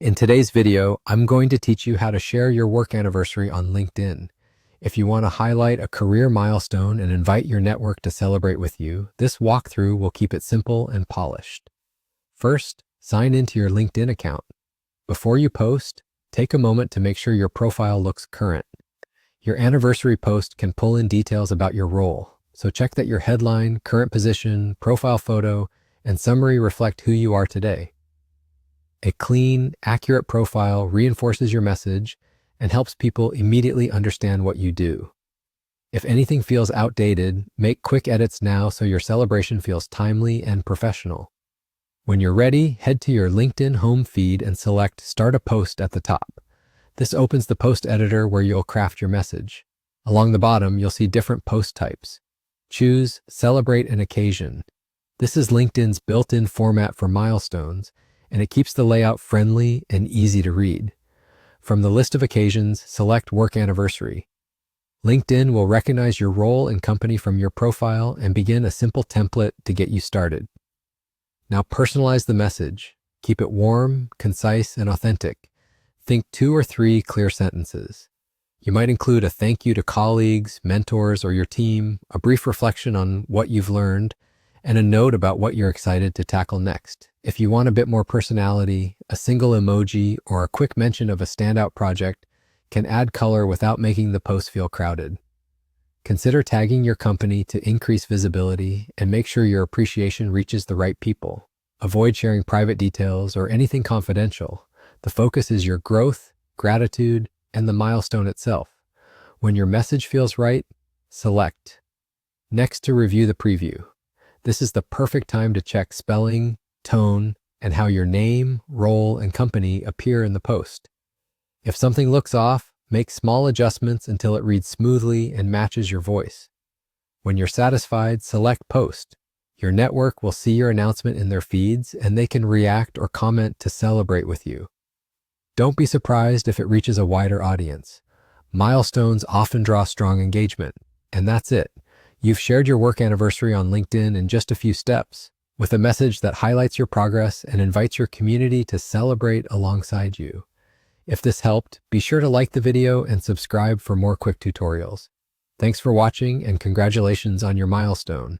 In today's video, I'm going to teach you how to share your work anniversary on LinkedIn. If you want to highlight a career milestone and invite your network to celebrate with you, this walkthrough will keep it simple and polished. First, sign into your LinkedIn account. Before you post, take a moment to make sure your profile looks current. Your anniversary post can pull in details about your role, so check that your headline, current position, profile photo, and summary reflect who you are today. A clean, accurate profile reinforces your message and helps people immediately understand what you do. If anything feels outdated, make quick edits now so your celebration feels timely and professional. When you're ready, head to your LinkedIn home feed and select Start a Post at the top. This opens the post editor where you'll craft your message. Along the bottom, you'll see different post types. Choose Celebrate an Occasion. This is LinkedIn's built-in format for milestones, and it keeps the layout friendly and easy to read. From the list of occasions, select Work Anniversary. LinkedIn will recognize your role and company from your profile and begin a simple template to get you started. Now personalize the message. Keep it warm, concise, and authentic. Think 2 or 3 clear sentences. You might include a thank you to colleagues, mentors, or your team, a brief reflection on what you've learned, and a note about what you're excited to tackle next. If you want a bit more personality, a single emoji or a quick mention of a standout project can add color without making the post feel crowded. Consider tagging your company to increase visibility and make sure your appreciation reaches the right people. Avoid sharing private details or anything confidential. The focus is your growth, gratitude, and the milestone itself. When your message feels right, select. Next, to review the preview. This is the perfect time to check spelling, tone, and how your name, role, and company appear in the post. If something looks off, make small adjustments until it reads smoothly and matches your voice. When you're satisfied, select Post. Your network will see your announcement in their feeds, and they can react or comment to celebrate with you. Don't be surprised if it reaches a wider audience. Milestones often draw strong engagement, and that's it. You've shared your work anniversary on LinkedIn in just a few steps, with a message that highlights your progress and invites your community to celebrate alongside you. If this helped, be sure to like the video and subscribe for more quick tutorials. Thanks for watching, and congratulations on your milestone.